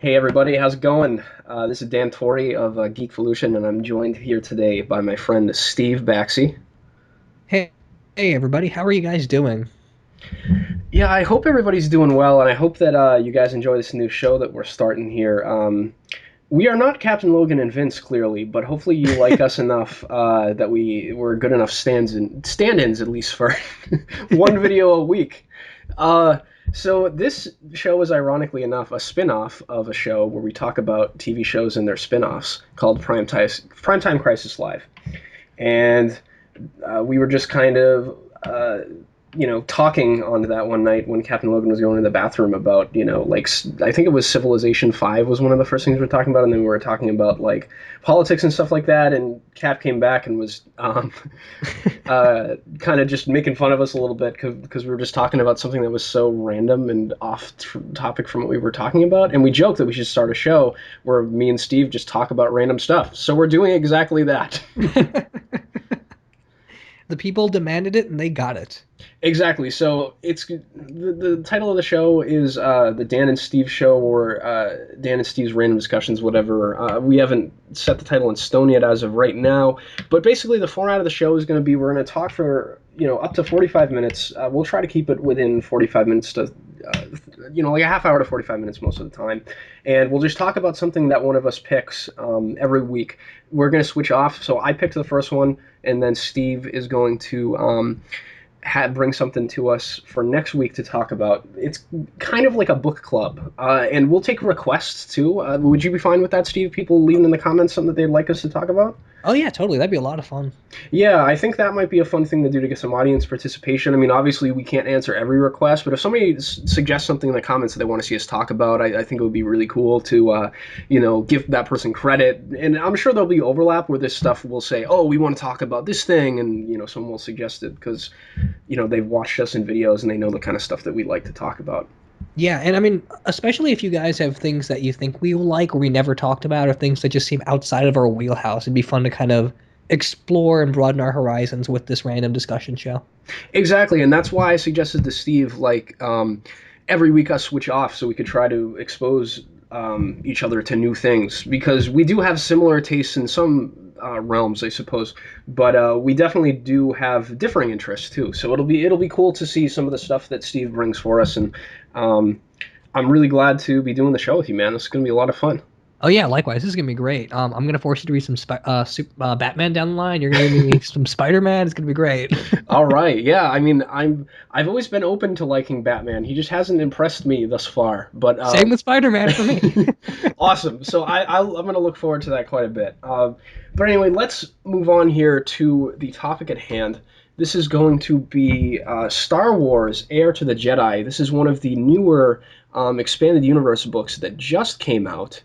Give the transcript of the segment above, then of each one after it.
Hey everybody, how's it going? This is Dan Torrey of Geekvolution, and I'm joined here today by my friend Steve Baxi. Hey, hey everybody, how are you guys doing? Yeah, I hope everybody's doing well, and I hope that you guys enjoy this new show that we're starting here. We are not Captain Logan and Vince, clearly, but hopefully you like us enough that we're good enough stand-ins at least for one video a week. Uh, so this show is ironically enough a spin-off of a show where we talk about TV shows and their spin-offs called Primetime Crisis Live. And we were just kind of talking on that one night when Captain Logan was going to the bathroom about, like, I think it was Civilization 5 was one of the first things we were talking about, and then we were talking about, like, politics and stuff like that, and Cap came back and was kind of just making fun of us a little bit because we were just talking about something that was so random and off topic from what we were talking about, and we joked that we should start a show where me and Steve just talk about random stuff. So we're doing exactly that. The people demanded it and they got it. Exactly. So it's the title of the show is the Dan and Steve Show, or Dan and Steve's Random Discussions, whatever. We haven't set the title in stone yet as of right now, but basically the format of the show is going to be we're going to talk for up to 45 minutes. We'll try to keep it within 45 minutes to like a half hour to 45 minutes most of the time, and we'll just talk about something that one of us picks every week. We're going to switch off. So I picked the first one, and then Steve is going to bring something to us for next week to talk about. It's kind of like a book club, and we'll take requests too. Would you be fine with that, Steve? People leaving in the comments something that they'd like us to talk about? Oh yeah, totally. That'd be a lot of fun. Yeah, I think that might be a fun thing to do to get some audience participation. I mean, obviously we can't answer every request, but if somebody suggests something in the comments that they want to see us talk about, I think it would be really cool to, give that person credit. And I'm sure there'll be overlap where this stuff will say, "Oh, we want to talk about this thing," and someone will suggest it because they've watched us in videos and they know the kind of stuff that we like to talk about. Yeah, and I mean, especially if you guys have things that you think we will like or we never talked about or things that just seem outside of our wheelhouse, it'd be fun to kind of explore and broaden our horizons with this random discussion show. Exactly, and that's why I suggested to Steve, like, every week us switch off so we could try to expose each other to new things, because we do have similar tastes in some realms, I suppose, but we definitely do have differing interests too. So it'll be cool to see some of the stuff that Steve brings for us, and um, I'm really glad to be doing the show with you, man. This is going to be a lot of fun. Oh yeah, likewise. This is gonna be great. I'm gonna force you to read some Batman down the line. You're gonna read me some Spider-Man. It's gonna be great. All right, yeah. I mean, I've always been open to liking Batman. He just hasn't impressed me thus far. But Same with Spider-Man for me. awesome. So I'm going to look forward to that quite a bit. But anyway, let's move on here to the topic at hand. This is going to be Star Wars: Heir to the Jedi. This is one of the newer expanded universe books that just came out.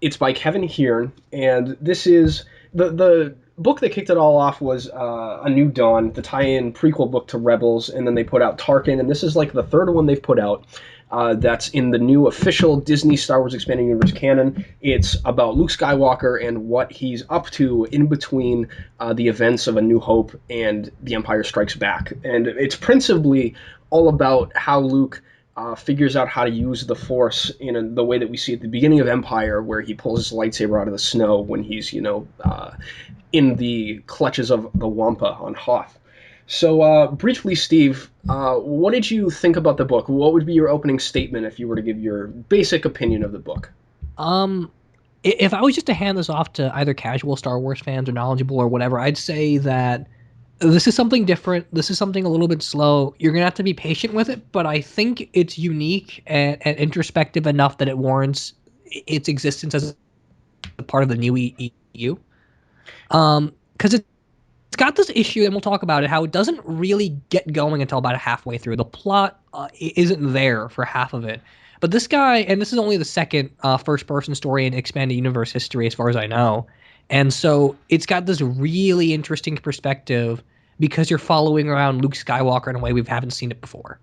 It's by Kevin Hearn, and this is the book that kicked it all off was A New Dawn, the tie-in prequel book to Rebels, and then they put out Tarkin, and this is like the third one they've put out. That's in the new official Disney Star Wars Expanded Universe canon. It's about Luke Skywalker and what he's up to in between the events of A New Hope and The Empire Strikes Back. And it's principally all about how Luke figures out how to use the Force in the way that we see at the beginning of Empire, where he pulls his lightsaber out of the snow when he's, in the clutches of the Wampa on Hoth. So, briefly, Steve, what did you think about the book? What would be your opening statement if you were to give your basic opinion of the book? Um, if I was just to hand this off to either casual Star Wars fans or knowledgeable or whatever, I'd say that this is something different. This is something a little bit slow. You're gonna have to be patient with it, but I think it's unique and introspective enough that it warrants its existence as a part of the new EU. Because it's got this issue, and we'll talk about it, how it doesn't really get going until about halfway through. The plot isn't there for half of it. But this guy, and this is only the second first-person story in expanded universe history, as far as I know, and so it's got this really interesting perspective because you're following around Luke Skywalker in a way we haven't seen it before.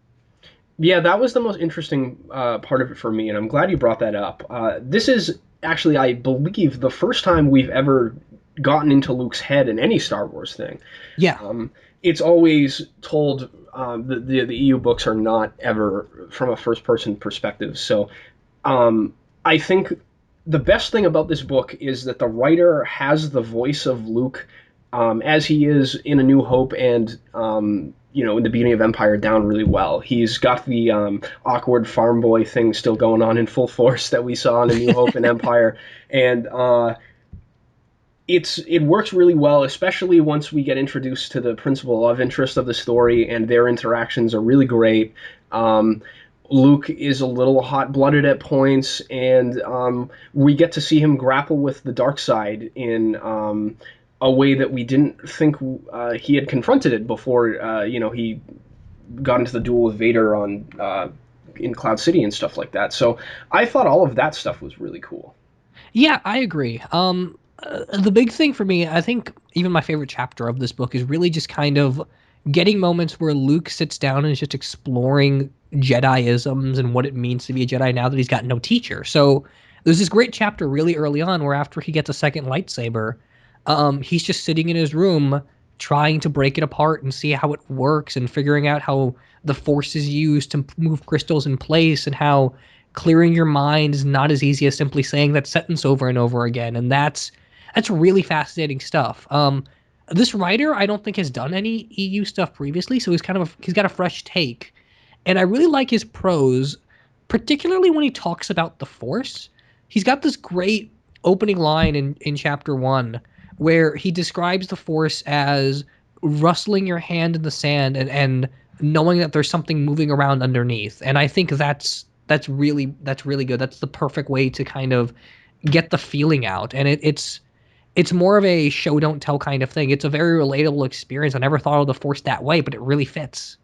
Yeah, that was the most interesting part of it for me, and I'm glad you brought that up. This is actually, I believe, the first time we've ever gotten into Luke's head in any Star Wars thing. Yeah, It's always told the EU books are not ever from a first person perspective. So I think the best thing about this book is that the writer has the voice of Luke as he is in A New Hope and in the beginning of Empire down really well. He's got the awkward farm boy thing still going on in full force that we saw in A New Hope and Empire, and it works really well, especially once we get introduced to the principal love interest of the story, and their interactions are really great. Um, Luke is a little hot blooded at points, and we get to see him grapple with the dark side in a way that we didn't think he had confronted it before. He got into the duel with Vader on in Cloud City and stuff like that. So I thought all of that stuff was really cool. Yeah, I agree. The big thing for me, I think even my favorite chapter of this book is really just kind of getting moments where Luke sits down and is just exploring Jedi-isms and what it means to be a Jedi now that he's got no teacher. So there's this great chapter really early on where after he gets a second lightsaber, he's just sitting in his room trying to break it apart and see how it works and figuring out how the Force is used to move crystals in place and how clearing your mind is not as easy as simply saying that sentence over and over again. And that's really fascinating stuff. This writer, I don't think has done any EU stuff previously, so he's got a fresh take, and I really like his prose, particularly when he talks about the Force. He's got this great opening line in chapter one where he describes the Force as rustling your hand in the sand and knowing that there's something moving around underneath. And I think that's really good. That's the perfect way to kind of get the feeling out. And it's more of a show don't tell kind of thing. It's a very relatable experience. I never thought of the Force that way, but it really fits.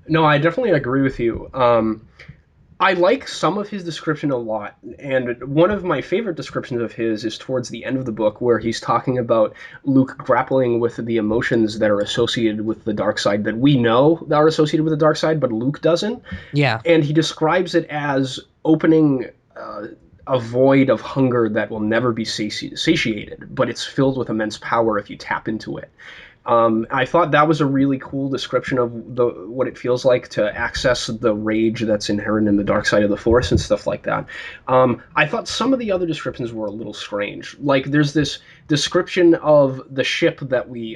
No, I definitely agree with you. I like some of his description a lot, and one of my favorite descriptions of his is towards the end of the book, where he's talking about Luke grappling with the emotions that are associated with the dark side that we know that are associated with the dark side, but Luke doesn't. Yeah. And he describes it as opening a void of hunger that will never be satiated, but it's filled with immense power if you tap into it. I thought that was a really cool description of what it feels like to access the rage that's inherent in the dark side of the Force and stuff like that. I thought some of the other descriptions were a little strange. Like there's this description of the ship that we're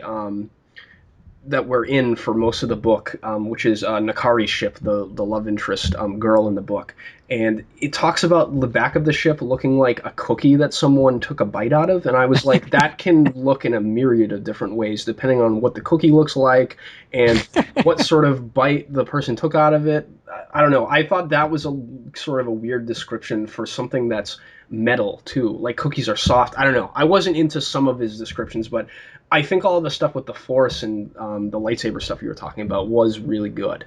in for most of the book, which is Nakari's ship, the love interest girl in the book, and it talks about the back of the ship looking like a cookie that someone took a bite out of, and I was like, that can look in a myriad of different ways depending on what the cookie looks like and what sort of bite the person took out of it. I don't know. I thought that was a sort of a weird description for something that's metal too. Like cookies are soft. I don't know. I wasn't into some of his descriptions, but I think all of the stuff with the Force and the lightsaber stuff you were talking about was really good.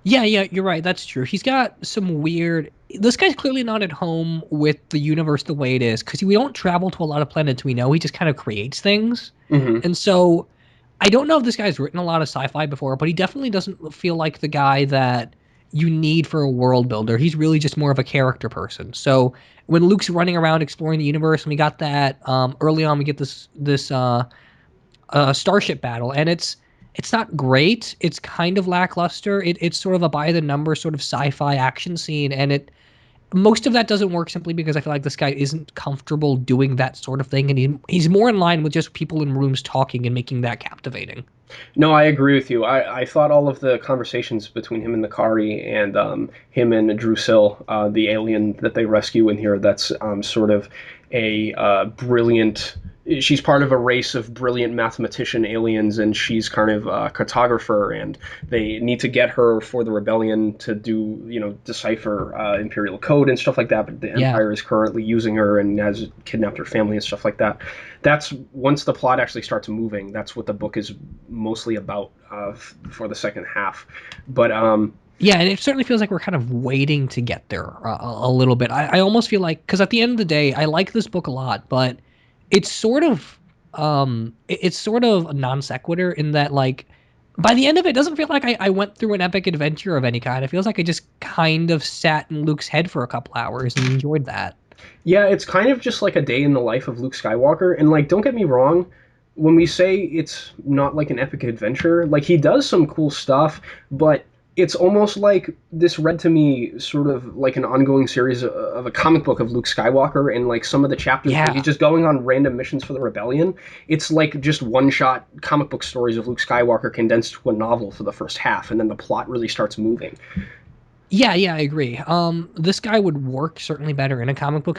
Yeah, yeah, you're right. That's true. He's got some weird. This guy's clearly not at home with the universe the way it is because we don't travel to a lot of planets we know. He just kind of creates things. Hmm. And so I don't know if this guy's written a lot of sci-fi before, but he definitely doesn't feel like the guy that you need for a world builder. He's really just more of a character person. So when Luke's running around exploring the universe, and we got that early on, we get this starship battle, and it's not great. It's kind of lackluster. It's sort of a by the numbers sort of sci-fi action scene, and it most of that doesn't work simply because I feel like this guy isn't comfortable doing that sort of thing, and he's more in line with just people in rooms talking and making that captivating. No, I agree with you. I thought all of the conversations between him and the Kari and him and Drusil, the alien that they rescue in here, that's sort of a brilliant. She's part of a race of brilliant mathematician aliens, and she's kind of a cartographer, and they need to get her for the rebellion to do, decipher Imperial code and stuff like that. But the Yeah. Empire is currently using her and has kidnapped her family and stuff like that. That's once the plot actually starts moving. That's what the book is mostly about for the second half. But Yeah, and it certainly feels like we're kind of waiting to get there a little bit. I almost feel like because at the end of the day, I like this book a lot, but it's sort of it's sort of a non sequitur in that like by the end of it, it doesn't feel like I went through an epic adventure of any kind. It feels like I just kind of sat in Luke's head for a couple hours and enjoyed that. yeah, it's kind of just like a day in the life of Luke Skywalker. And like, don't get me wrong, when we say it's not like an epic adventure, like he does some cool stuff, but it's almost like this read to me sort of like an ongoing series of a comic book of Luke Skywalker, and like some of the chapters where he's Yeah. just going on random missions for the rebellion. It's like just one shot comic book stories of Luke Skywalker condensed to a novel for the first half, and then the plot really starts moving. Yeah, yeah, I agree. This guy would work certainly better in a comic book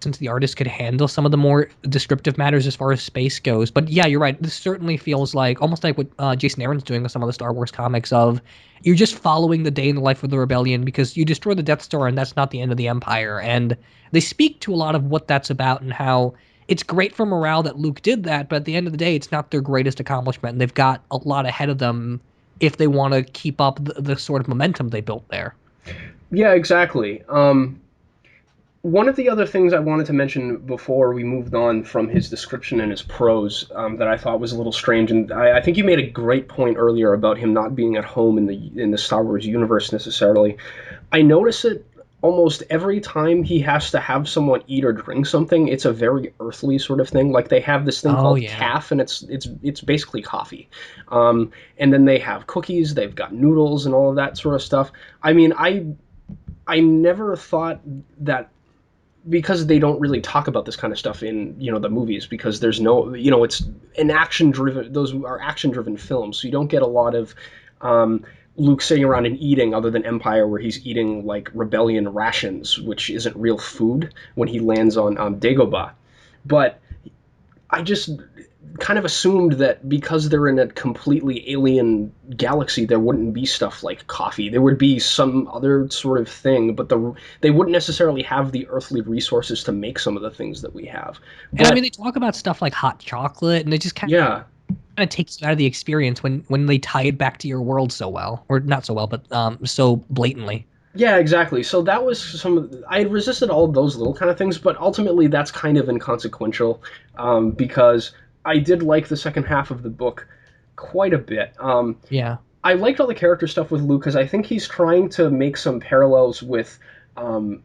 since the artist could handle some of the more descriptive matters as far as space goes. But yeah, you're right. This certainly feels like almost like what Jason Aaron's doing with some of the Star Wars comics of you're just following the day in the life of the rebellion because you destroy the Death Star and that's not the end of the Empire. And they speak to a lot of what that's about and how it's great for morale that Luke did that, but at the end of the day, it's not their greatest accomplishment. And they've got a lot ahead of them if they want to keep up the sort of momentum they built there. Yeah, exactly. One of the other things I wanted to mention before we moved on from his description and his prose that I thought was a little strange, and I think you made a great point earlier about him not being at home in the Star Wars universe necessarily. I notice it almost every time he has to have someone eat or drink something. It's a very earthly sort of thing. Like they have this thing Oh called yeah. calf, and it's basically coffee. And then they have cookies. They've got noodles and all of that sort of stuff. I mean, I never thought that because they don't really talk about this kind of stuff in the movies because there's no it's an action driven those are action driven films, so you don't get a lot of um, Luke sitting around and eating other than Empire, where he's eating like rebellion rations, which isn't real food when he lands on Dagobah. But I just kind of assumed that because they're in a completely alien galaxy, there wouldn't be stuff like coffee. There would be some other sort of thing, but they wouldn't necessarily have the earthly resources to make some of the things that we have. And I mean, But they talk about stuff like hot chocolate, and it just kind yeah, of takes you out of the experience when they tie it back to your world so well, or not so well, but so blatantly. yeah, exactly. So that was I had resisted all of those little kind of things, but ultimately that's kind of inconsequential because I did like the second half of the book quite a bit. Yeah. I liked all the character stuff with Luke because I think he's trying to make some parallels with um,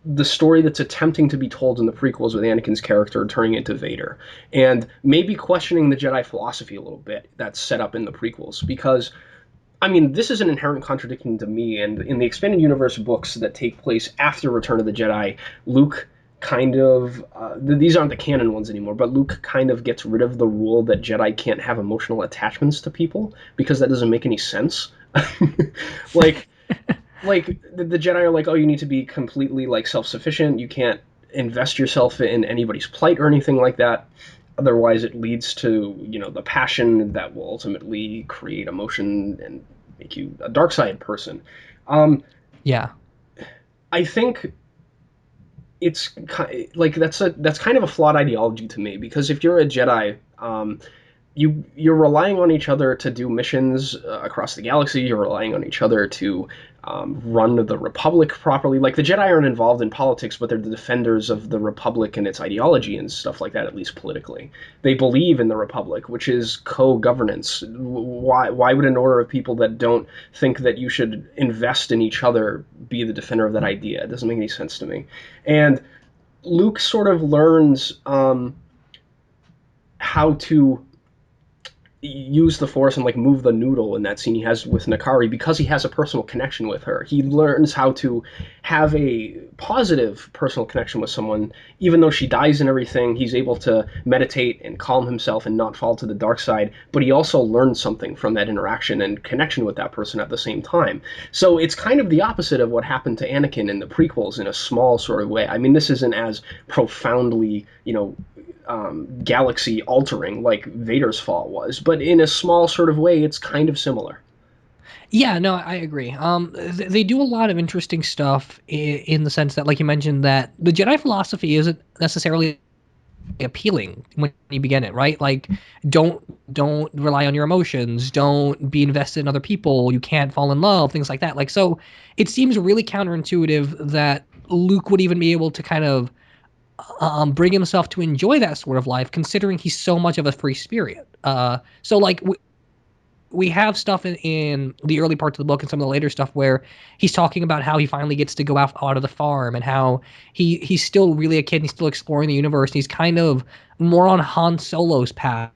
the story that's attempting to be told in the prequels with Anakin's character turning into Vader, and maybe questioning the Jedi philosophy a little bit that's set up in the prequels. Because, I mean, this is an inherent contradiction to me, and in the expanded universe books that take place after Return of the Jedi, Luke kind of these aren't the canon ones anymore, but Luke kind of gets rid of the rule that Jedi can't have emotional attachments to people because that doesn't make any sense. like the Jedi are like, oh, you need to be completely like self-sufficient. You can't invest yourself in anybody's plight or anything like that. Otherwise, it leads to the passion that will ultimately create emotion and make you a dark side person. Um, Yeah. I think it's like that's kind of a flawed ideology to me because if you're a Jedi, you're relying on each other to do missions across the galaxy. You're relying on each other to run the Republic properly. Like the Jedi aren't involved in politics, but they're the defenders of the Republic and its ideology and stuff like that. At least politically, they believe in the Republic, which is co-governance. Why would an order of people that don't think that you should invest in each other be the defender of that idea? It doesn't make any sense to me. And Luke sort of learns how to use the force and like move the noodle in that scene he has with Nakari because he has a personal connection with her. He learns how to have a positive personal connection with someone, even though she dies and everything. He's able to meditate and calm himself and not fall to the dark side. But he also learns something from that interaction and connection with that person at the same time. So it's kind of the opposite of what happened to Anakin in the prequels in a small sort of way. I mean, this isn't as profoundly, galaxy altering like Vader's fall was, but in a small sort of way, it's kind of similar. Yeah, no, I agree. They do a lot of interesting stuff in the sense that, like you mentioned, that the Jedi philosophy isn't necessarily appealing when you begin it, right? Like, don't don't rely on your emotions. Don't be invested in other people. You can't fall in love, things like that. Like, so it seems really counterintuitive that Luke would even be able to kind of bring himself to enjoy that sort of life, considering he's so much of a free spirit. So like we have stuff in the early parts of the book and some of the later stuff where he's talking about how he finally gets to go out of the farm and how he's still really a kid and he's still exploring the universe. And he's kind of more on Han Solo's path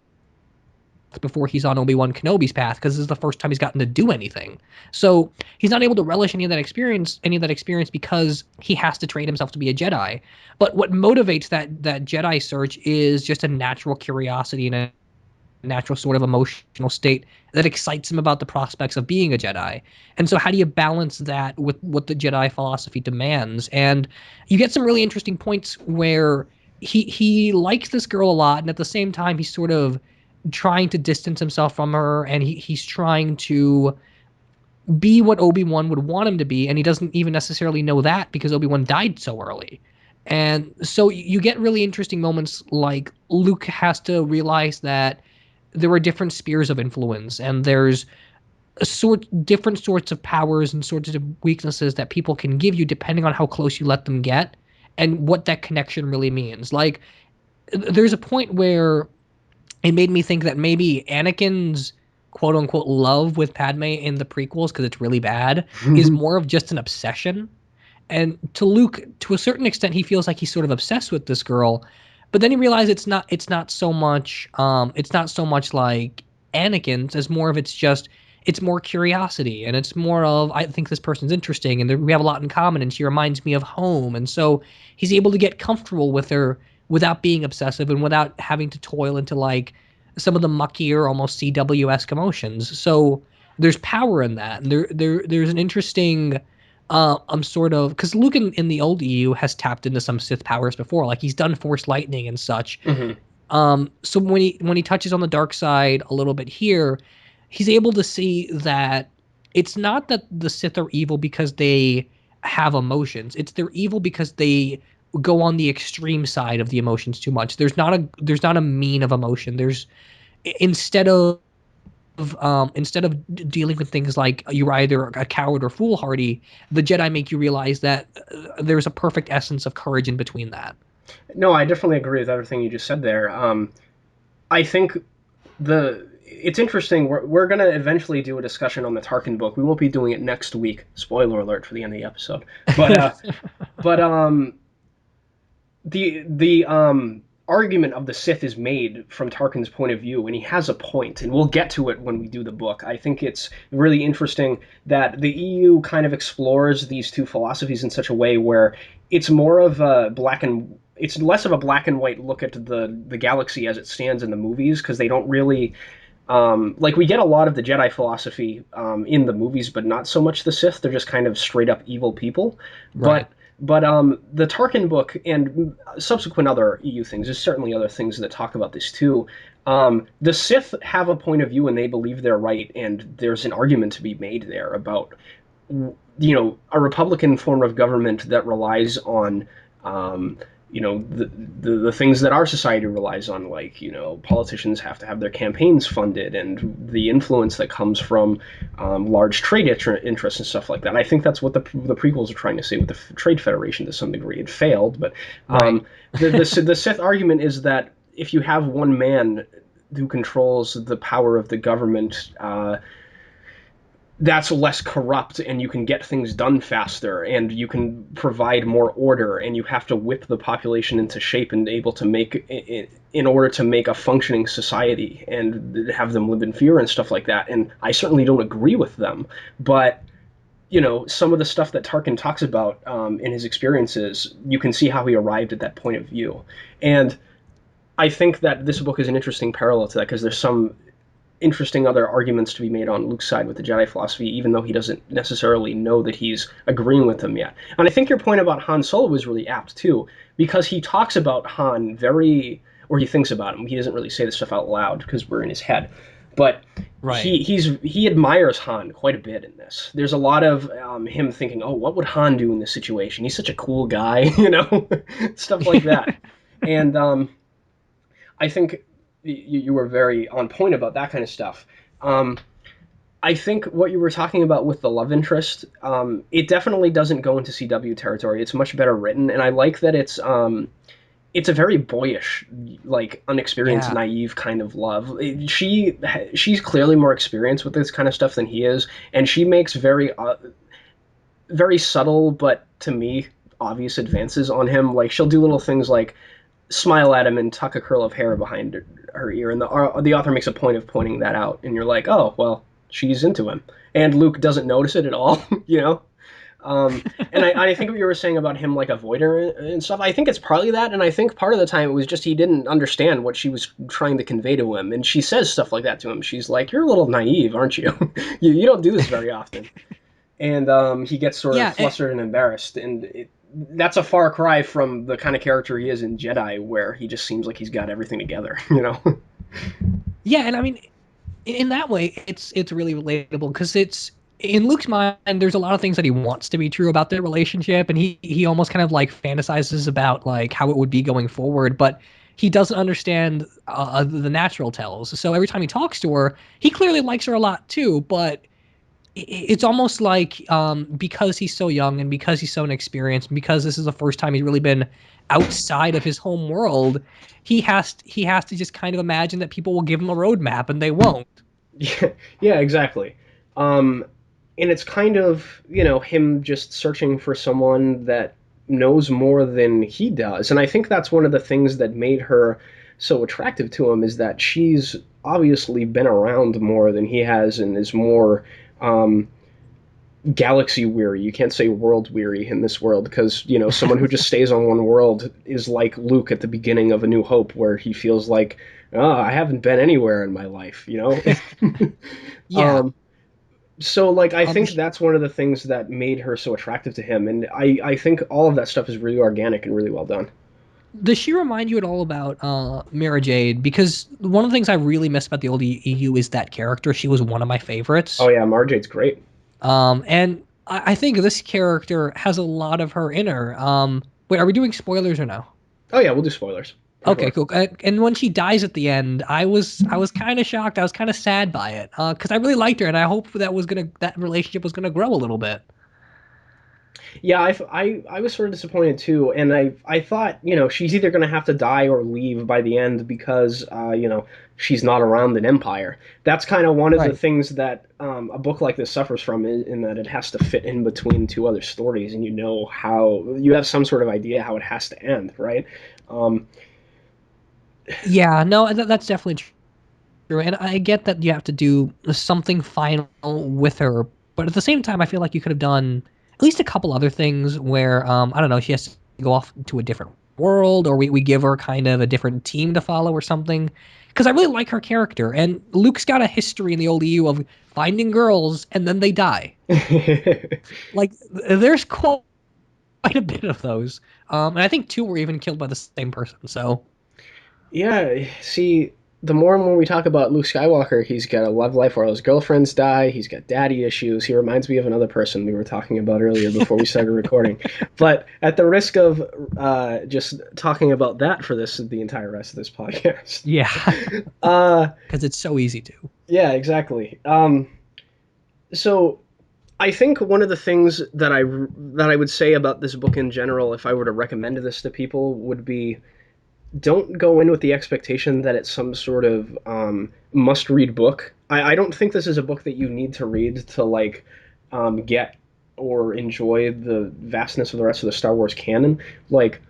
before he's on Obi-Wan Kenobi's path, because this is the first time he's gotten to do anything. So he's not able to relish any of that experience because he has to train himself to be a Jedi. But what motivates that Jedi search is just a natural curiosity and a natural sort of emotional state that excites him about the prospects of being a Jedi. And so how do you balance that with what the Jedi philosophy demands? And you get some really interesting points where he likes this girl a lot, and at the same time he's sort of trying to distance himself from her, and he's trying to be what Obi-Wan would want him to be, and he doesn't even necessarily know that because Obi-Wan died so early. And so you get really interesting moments like Luke has to realize that there are different spheres of influence, and there's different sorts of powers and sorts of weaknesses that people can give you depending on how close you let them get and what that connection really means. Like, there's a point where it made me think that maybe Anakin's quote unquote love with Padme in the prequels, because it's really bad, is more of just an obsession. And to Luke, to a certain extent, he feels like he's sort of obsessed with this girl, but then he realizes it's not so much like Anakin's as more of it's more curiosity, and it's more of, I think this person's interesting, and we have a lot in common, and she reminds me of home. And so he's able to get comfortable with her without being obsessive and without having to toil into like some of the muckier, almost CW-esque emotions. So there's power in that, and there's an interesting sort of, because Luke in the old EU has tapped into some Sith powers before, like he's done Force lightning and such. So when he touches on the dark side a little bit here, he's able to see that it's not that the Sith are evil because they have emotions. It's they're evil because they go on the extreme side of the emotions too much. There's not a mean of emotion. There's instead of dealing with things like you're either a coward or foolhardy, the Jedi make you realize that there's a perfect essence of courage in between that. No, I definitely agree with everything you just said there. I think it's interesting. We're going to eventually do a discussion on the Tarkin book. We won't be doing it next week. Spoiler alert for the end of the episode. But the argument of the Sith is made from Tarkin's point of view, and he has a point, and we'll get to it when we do the book. I think it's really interesting that the EU kind of explores these two philosophies in such a way where it's more of a it's less of a black and white look at the galaxy as it stands in the movies, because they don't really like, we get a lot of the Jedi philosophy in the movies, but not so much the Sith. They're just kind of straight up evil people. Right. But the Tarkin book and subsequent other EU things, there's certainly other things that talk about this too. The Sith have a point of view and they believe they're right, and there's an argument to be made there about, a Republican form of government that relies on the things that our society relies on, like, politicians have to have their campaigns funded, and the influence that comes from large trade interests and stuff like that. I think that's what the prequels are trying to say with the Trade Federation to some degree. It failed, but Right. the Sith argument is that if you have one man who controls the power of the government, that's less corrupt, and you can get things done faster, and you can provide more order, and you have to whip the population into shape and able to make in order to make a functioning society and have them live in fear and stuff like that. And I certainly don't agree with them, but some of the stuff that Tarkin talks about in his experiences, you can see how he arrived at that point of view. And I think that this book is an interesting parallel to that, because there's some interesting other arguments to be made on Luke's side with the Jedi philosophy, even though he doesn't necessarily know that he's agreeing with them yet. And I think your point about Han Solo was really apt too, because he talks about Han or he thinks about him. He doesn't really say this stuff out loud because we're in his head, but Right. he admires Han quite a bit in this. There's a lot of him thinking, oh, what would Han do in this situation? He's such a cool guy, stuff like that. And I think you were very on point about that kind of stuff. I think what you were talking about with the love interest, it definitely doesn't go into CW territory. It's much better written, and I like that it's a very boyish, like, unexperienced, Yeah. naive kind of love. She's clearly more experienced with this kind of stuff than he is, and she makes very subtle, but to me obvious advances on him. Like, she'll do little things like, smile at him and tuck a curl of hair behind her ear, and the author makes a point of pointing that out, and you're like, oh well, she's into him, and Luke doesn't notice it at all, you know. And I think what you were saying about him like avoiding and stuff, I think it's partly that, and I think part of the time it was just he didn't understand what she was trying to convey to him, and she says stuff like that to him. She's like, "You're a little naive, aren't you? You don't do this very often." And he gets sort of Yeah, flustered and embarrassed, and that's a far cry from the kind of character he is in Jedi, where he just seems like he's got everything together, you know? yeah, and I mean, in that way, it's really relatable because it's in Luke's mind. There's a lot of things that he wants to be true about their relationship, and he almost kind of like fantasizes about like how it would be going forward, but he doesn't understand the natural tells. So every time he talks to her, he clearly likes her a lot too, but it's almost like because he's so young and because he's so inexperienced and because this is the first time he's really been outside of his home world, he has to just kind of imagine that people will give him a roadmap and they won't. Yeah, yeah, exactly. Um, and it's kind of, him just searching for someone that knows more than he does. And I think that's one of the things that made her so attractive to him is that she's obviously been around more than he has and is more um, galaxy weary. You can't say world weary in this world because, someone who just stays on one world is like Luke at the beginning of A New Hope, where he feels like, oh, I haven't been anywhere in my life. Yeah. um, so like I Um, think sh- that's one of the things that made her so attractive to him, and I think all of that stuff is really organic and really well done. does she remind you at all about Mara Jade? Because one of the things I really miss about the old EU is that character. She was one of my Oh favorites. yeah, Marjade's great. And I think this character has a lot of her in her. Wait, are we doing spoilers or no? Oh yeah, we'll do spoilers for Okay, sure. cool. And when she dies at the end, I was kind of shocked. I was kind of sad by it because I really liked her, and I hoped that relationship was gonna grow a little bit. Yeah, I was sort of disappointed too, and I thought she's either going to have to die or leave by the end because she's not around an empire. That's kind of one of the Right. things that a book like this suffers from in that it has to fit in between two other stories, and how you have some sort of idea how it has to end, right? Um, Yeah, no, that's definitely true, and I get that you have to do something final with her, but at the same time, I feel like you could have done at least a couple other things where I don't know, she has to go off to a different world, or we give her kind of a different team to follow or something. Because I really like her character, and Luke's got a history in the old EU of finding girls and then they die. Like there's quite a bit of those, and I think two were even killed by the same person. So Yeah, see, the more and more we talk about Luke Skywalker, he's got a love life where all his girlfriends die. He's got daddy issues. He reminds me of another person we were talking about earlier before we started recording. But at the risk of just talking about that for the entire rest of this podcast, yeah, uh, because it's so easy to. yeah, exactly. So I think one of the things that I would say about this book in general, if I were to recommend this to people, would be don't go in with the expectation that it's some sort of must-read book. I don't think this is a book that you need to read to like get or enjoy the vastness of the rest of the Star Wars canon. Like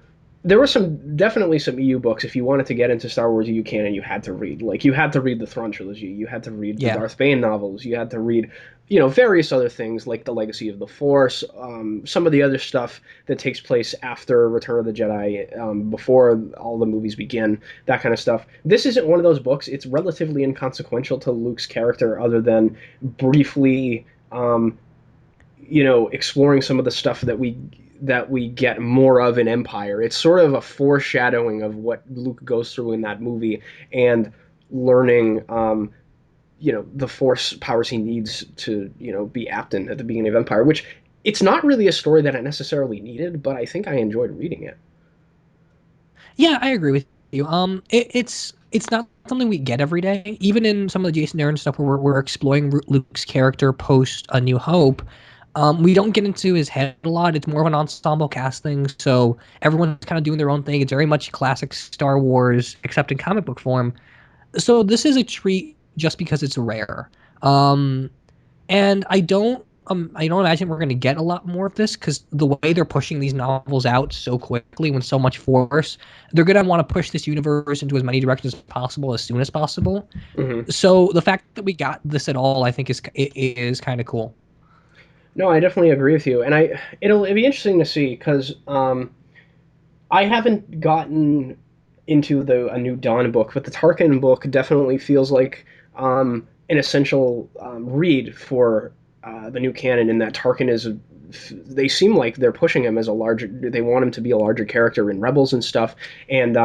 there were definitely some EU books if you wanted to get into Star Wars EU canon you had to read. Like you had to read the Thrawn trilogy, you had to read the Yeah. Darth Bane novels, you had to read various other things like the Legacy of the Force, some of the other stuff that takes place after Return of the Jedi, before all the movies begin, that kind of stuff. This isn't one of those books. It's relatively inconsequential to Luke's character, other than briefly exploring some of the stuff that we get more of in Empire. It's sort of a foreshadowing of what Luke goes through in that movie and learning the force powers he needs to be Apton at the beginning of Empire, which it's not really a story that I necessarily needed, but I think I enjoyed reading it. Yeah, I agree with you. It's not something we get every day. Even in some of the Jason Aaron stuff where we're exploring Luke's character post A New Hope, we don't get into his head a lot. It's more of an ensemble cast thing, so everyone's kind of doing their own thing. It's very much classic Star Wars, except in comic book form. So this is a treat just because it's rare. And I don't I don't imagine we're going to get a lot more of this because the way they're pushing these novels out so quickly with so much force, they're going to want to push this universe into as many directions as possible as soon as possible. Hmm. So the fact that we got this at all, I think, is kind of cool. No, I definitely agree with you, and it'll be interesting to see because I haven't gotten into the a new Dawn book, but the Tarkin book definitely feels like an essential read for the new canon. In that Tarkin is, they seem like they're pushing him as a larger. They want him to be a larger character in Rebels and stuff, and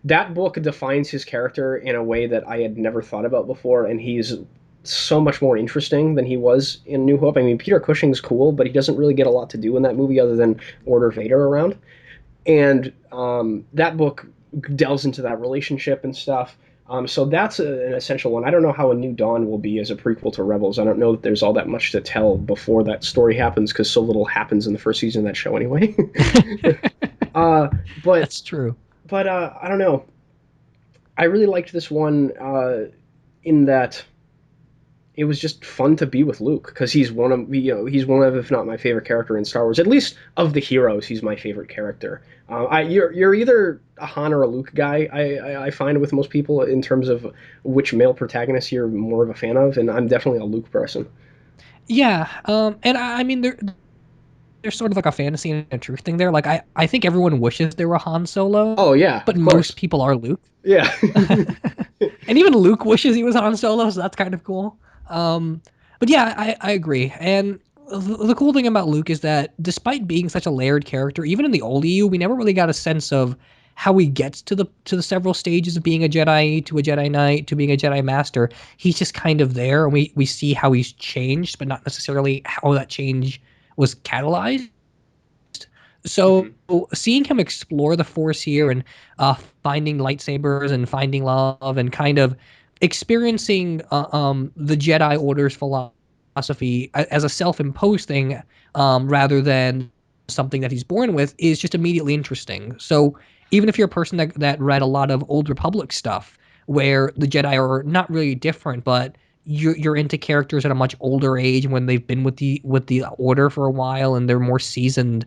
that book defines his character in a way that I had never thought about before, and he's so much more interesting than he was in New Hope. I mean, Peter Cushing's cool, but he doesn't really get a lot to do in that movie other than order Vader around. And that book delves into that relationship and stuff. So that's an essential one. I don't know how A New Dawn will be as a prequel to Rebels. I don't know that there's all that much to tell before that story happens because so little happens in the first season of that show anyway. uh, but That's true. I don't know. I really liked this one in that it was just fun to be with Luke because he's one of he's one of, if not my favorite character in Star Wars. At least of the heroes, he's my favorite character. You're either a Han or a Luke guy. I find with most people in terms of which male protagonist you're more of a fan of, and I'm definitely a Luke person. Yeah, and I mean there's sort of like a fantasy and a truth thing there. Like I think everyone wishes they were Han Solo, Oh yeah, but of most course. people are Luke. Yeah. And even Luke wishes he was Han Solo, so that's kind of cool. Um, but yeah, I agree. And the cool thing about Luke is that despite being such a layered character, even in the old EU, we never really got a sense of how he gets to the several stages of being a Jedi to a Jedi Knight to being a Jedi Master. He's just kind of there, and we see how he's changed, but not necessarily how that change was catalyzed. So Hmm. seeing him explore the Force here and finding lightsabers and finding love and kind of experiencing the Jedi Order's philosophy as a self-imposed thing rather than something that he's born with is just immediately interesting. So even if you're a person that read a lot of Old Republic stuff where the Jedi are not really different, but you're into characters at a much older age when they've been with the order for a while and they're more seasoned.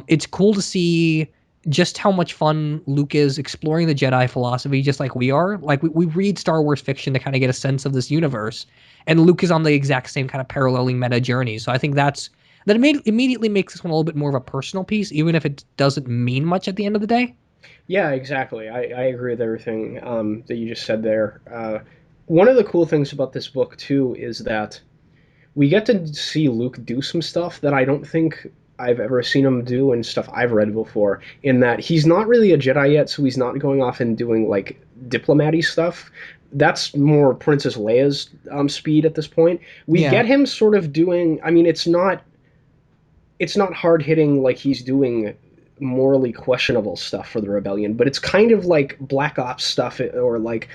It's cool to see just how much fun Luke is exploring the Jedi philosophy, just like we are. Like we read Star Wars fiction to kind of get a sense of this universe, and Luke is on the exact same kind of paralleling meta journey. So I think that immediately makes this one a little bit more of a personal piece, even if it doesn't mean much at the end of the day. Yeah, exactly. I agree with everything that you just said there. One of the cool things about this book too is that we get to see Luke do some stuff that I don't think I've ever seen him do and stuff I've read before. In that he's not really a Jedi yet, so he's not going off and doing like diplomaty stuff. That's more Princess Leia's speed at this point. We Yeah. get him sort of doing. I mean, it's not hard hitting like he's doing morally questionable stuff for the rebellion, but it's kind of like Black Ops stuff or like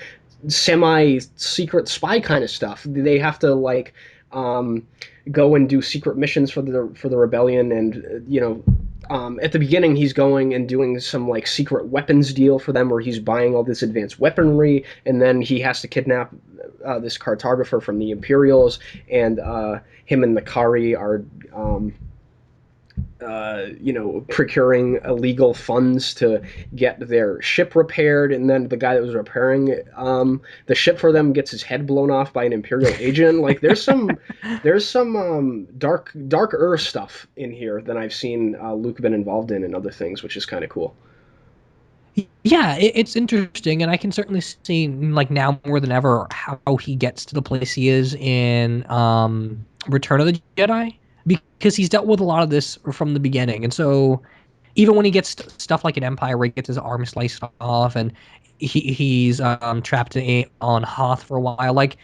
semi secret spy kind of stuff. They have to like um, go and do secret missions for the rebellion, and at the beginning he's going and doing some like secret weapons deal for them where he's buying all this advanced weaponry, and then he has to kidnap this cartographer from the Imperials, and him and the Kari are procuring illegal funds to get their ship repaired, and then the guy that was repairing the ship for them gets his head blown off by an Imperial agent. Like there's some darker stuff in here than I've seen Luke been involved in other things, which is kind of cool. Yeah, it's interesting, and I can certainly see like now more than ever how he gets to the place he is in Return of the Jedi because he's dealt with a lot of this from the beginning, and so even when he gets stuff like an Empire where he gets his arm sliced off and he's trapped on Hoth for a while, like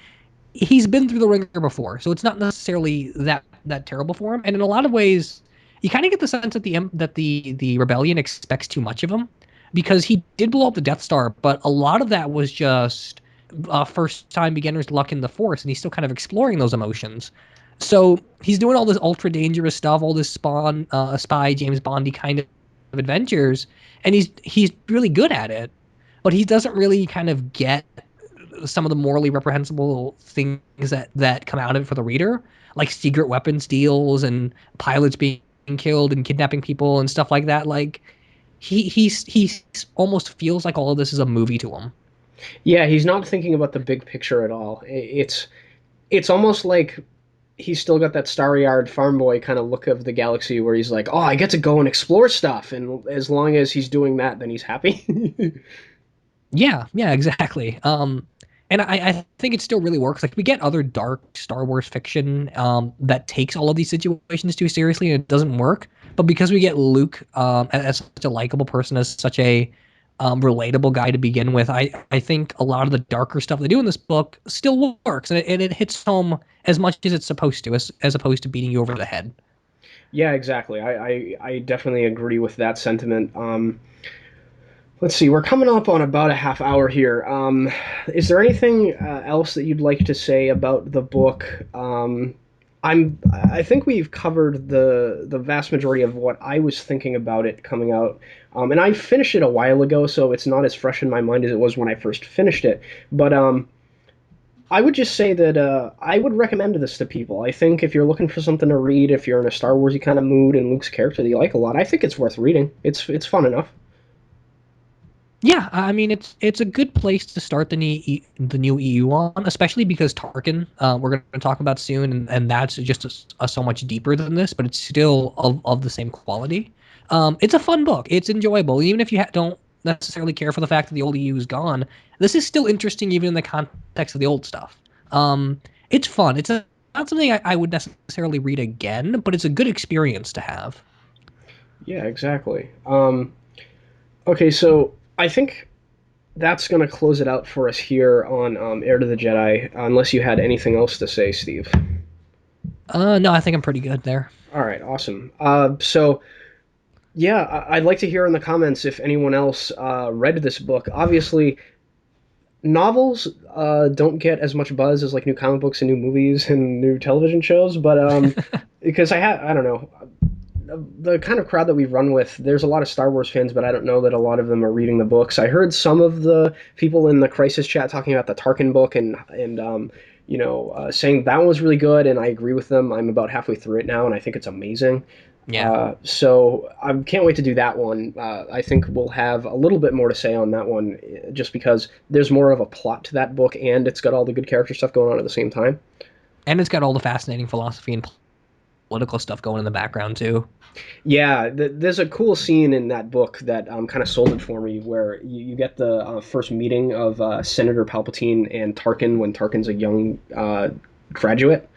he's been through the ringer before, so it's not necessarily that terrible for him, and in a lot of ways, you kind of get the sense that the rebellion expects too much of him because he did blow up the Death Star, but a lot of that was just first time beginner's luck in the Force, and he's still kind of exploring those emotions. So he's doing all this ultra dangerous stuff, all this spy James Bondy kind of adventures, and he's really good at it, but he doesn't really kind of get some of the morally reprehensible things that come out of it for the reader. like secret weapons deals and pilots being killed and kidnapping people and stuff like that. Like he's almost feels like all of this is a movie to him. Yeah, he's not thinking about the big picture at all. It's almost like he's still got that starry-eyed farm boy kind of look of the galaxy where he's like, "Oh, I get to go and explore stuff," and as long as he's doing that, then he's happy. Yeah, yeah, exactly. And I think it still really works. Like we get other dark Star Wars fiction that takes all of these situations too seriously and it doesn't work. But because we get Luke as such a likable person, as such a relatable guy to begin with, I think a lot of the darker stuff they do in this book still works and it hits home as much as it's supposed to, as opposed to beating you over the head. Yeah, exactly. I definitely agree with that sentiment. Let's see, we're coming up on about a half hour here. Is there anything else that you'd like to say about the book? I think we've covered the vast majority of what I was thinking about it coming out. And I finished it a while ago, so it's not as fresh in my mind as it was when I first finished it. But I would just say that I would recommend this to people. I think if you're looking for something to read, if you're in a Star Warsy kind of mood and Luke's character that you like a lot, I think it's worth reading. It's fun enough. Yeah, I mean it's a good place to start the new EU on, especially because Tarkin, we're going to talk about soon, and that's just so much deeper than this, but it's still of the same quality. It's a fun book. It's enjoyable, even if you don't necessarily care for the fact that the old EU is gone. This is still interesting, even in the context of the old stuff. It's fun. Not something I would necessarily read again, but it's a good experience to have. Yeah, exactly. Okay, so I think that's going to close it out for us here on Heir to the Jedi, unless you had anything else to say, Steve. No, I think I'm pretty good there. All right, awesome. So, yeah, I'd like to hear in the comments if anyone else read this book. Obviously, novels don't get as much buzz as like new comic books and new movies and new television shows, but because I don't know, the kind of crowd that we run with, there's a lot of Star Wars fans, but I don't know that a lot of them are reading the books. I heard some of the people in the Crisis chat talking about the Tarkin book and saying that one was really good, and I agree with them. I'm about halfway through it now, and I think it's amazing. Yeah. So I can't wait to do that one. I think we'll have a little bit more to say on that one, just because there's more of a plot to that book, and it's got all the good character stuff going on at the same time. And it's got all the fascinating philosophy and political stuff going in the background too. Yeah, there's a cool scene in that book that kind of sold it for me, where you get the first meeting of Senator Palpatine and Tarkin when Tarkin's a young graduate.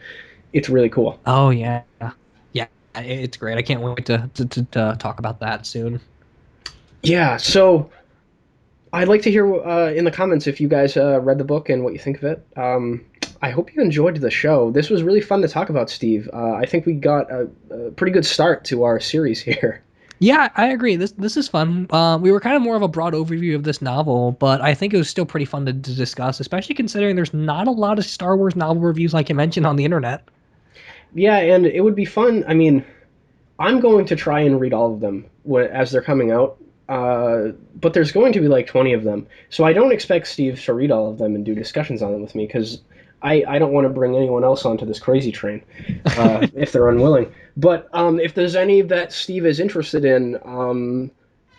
It's really cool. Oh yeah, yeah, it's great. I can't wait to talk about that soon. Yeah, so I'd like to hear in the comments if you guys read the book and what you think of it. I hope you enjoyed the show. This was really fun to talk about, Steve. I think we got a pretty good start to our series here. Yeah, I agree. This is fun. We were kind of more of a broad overview of this novel, but I think it was still pretty fun to discuss, especially considering there's not a lot of Star Wars novel reviews like you mentioned on the internet. Yeah, and it would be fun. I mean, I'm going to try and read all of them as they're coming out, but there's going to be like 20 of them. So I don't expect Steve to read all of them and do discussions on them with me because I don't want to bring anyone else onto this crazy train if they're unwilling. But if there's any that Steve is interested in,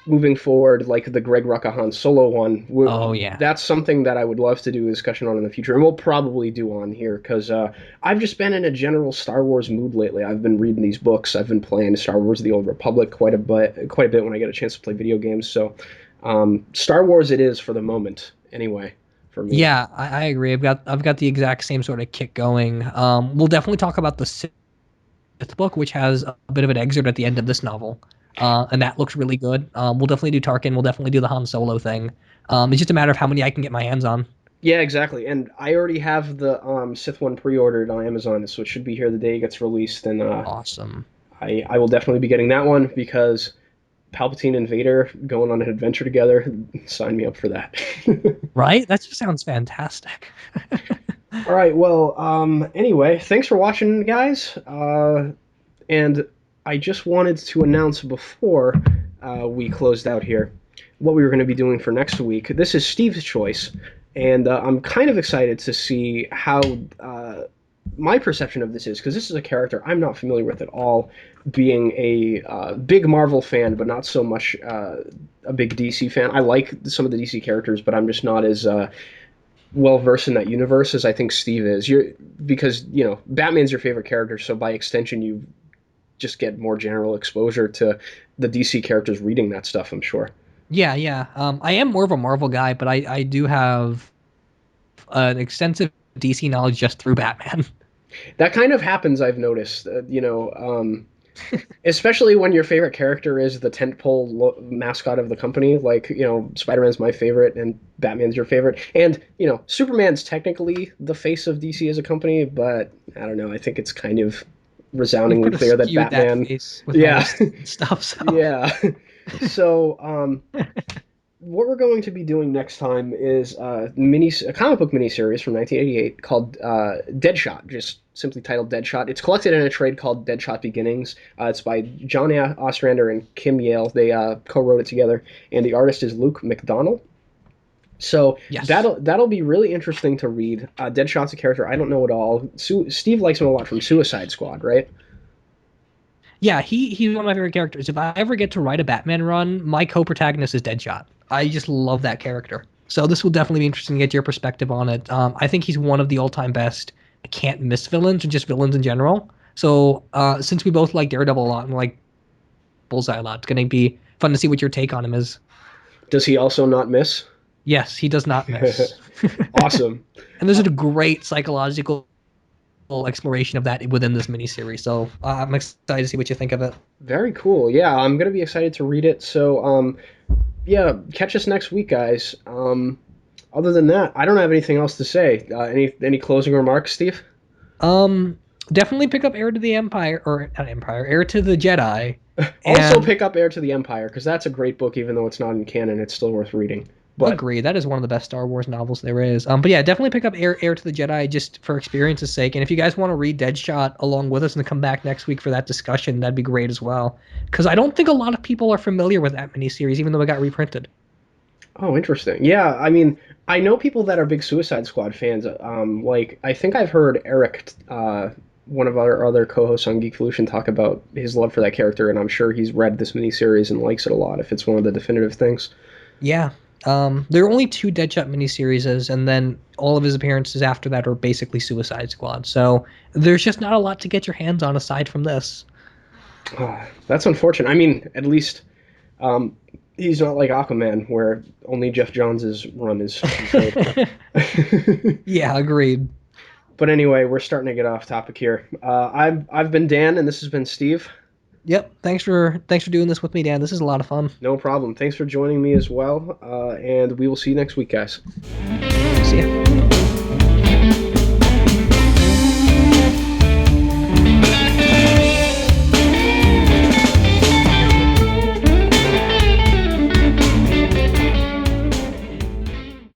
moving forward, like the Greg Rucka Han Solo one, Oh yeah. that's something that I would love to do a discussion on in the future, and we'll probably do on here because I've just been in a general Star Wars mood lately. I've been reading these books. I've been playing Star Wars: The Old Republic quite a bit when I get a chance to play video games. So Star Wars it is for the moment, anyway, for me. Yeah, I agree. I've got the exact same sort of kick going. We'll definitely talk about the Sith book, which has a bit of an excerpt at the end of this novel, and that looks really good. We'll definitely do Tarkin. We'll definitely do the Han Solo thing. It's just a matter of how many I can get my hands on. Yeah, exactly. And I already have the Sith one pre-ordered on Amazon, so it should be here the day it gets released. And Awesome. I will definitely be getting that one because Palpatine and Vader going on an adventure together. Sign me up for that. Right? That just sounds fantastic. All right. Well, anyway, thanks for watching, guys. And I just wanted to announce before we closed out here what we were going to be doing for next week. This is Steve's choice, and I'm kind of excited to see how my perception of this is, because this is a character I'm not familiar with at all, being a big Marvel fan, but not so much a big DC fan. I like some of the DC characters, but I'm just not as well versed in that universe as I think Steve is. Because Batman's your favorite character, so by extension you just get more general exposure to the DC characters reading that stuff, I'm sure. Yeah, yeah. I am more of a Marvel guy, but I do have an extensive DC knowledge just through Batman. That kind of happens, I've noticed. Especially when your favorite character is the tentpole mascot of the company. Like, Spider-Man's my favorite and Batman's your favorite. And, Superman's technically the face of DC as a company, but I don't know. I think it's kind of We've resoundingly kind of clear that skewed that Batman. face with Yeah. most stuff. So Yeah. So, what we're going to be doing next time is a comic book miniseries from 1988 called Deadshot, just simply titled Deadshot. It's collected in a trade called Deadshot Beginnings. It's by John Ostrander and Kim Yale. They co-wrote it together, and the artist is Luke McDonnell. So yes, that'll be really interesting to read. Deadshot's a character I don't know at all. Steve likes him a lot from Suicide Squad, right? yeah, he's one of my favorite characters. If I ever get to write a Batman run, my co-protagonist is Deadshot. I just love that character. So this will definitely be interesting to get your perspective on it. I think he's one of the all-time best can't miss villains, or just villains in general. So since we both like Daredevil a lot and like Bullseye a lot, it's going to be fun to see what your take on him is. Does he also not miss? Yes, he does not miss. Awesome. And there's a great psychological exploration of that within this miniseries. So I'm excited to see what you think of it. Very cool. Yeah, I'm gonna be excited to read it. So, yeah, catch us next week, guys. Other than that, I don't have anything else to say. Any closing remarks, Steve? Um, Definitely pick up Heir to the Empire, or not Empire, Heir to the Jedi, Also, and pick up Heir to the Empire because that's a great book, even though it's not in canon. It's still worth reading. But agree that is one of the best Star Wars novels there is. But yeah, definitely pick up Heir to the Jedi just for experience's sake. And if you guys want to read Deadshot along with us and come back next week for that discussion, that'd be great as well. Because I don't think a lot of people are familiar with that miniseries, even though it got reprinted. oh, interesting. Yeah, I mean, I know people that are big Suicide Squad fans. Like I think I've heard Eric, one of our other co-hosts on Geekvolution, talk about his love for that character, and I'm sure he's read this miniseries and likes it a lot. If it's one of the definitive things. Yeah. There are only two Deadshot miniseries, and then all of his appearances after that are basically Suicide Squad. So there's just not a lot to get your hands on aside from this. That's unfortunate. I mean, at least he's not like Aquaman, where only Jeff Johns' run is controlled. Yeah, agreed. But anyway, we're starting to get off topic here. I've been Dan, and this has been Steve. Yep. Thanks for doing this with me, Dan. This is a lot of fun. No problem. Thanks for joining me as well, and we will see you next week, guys. See ya.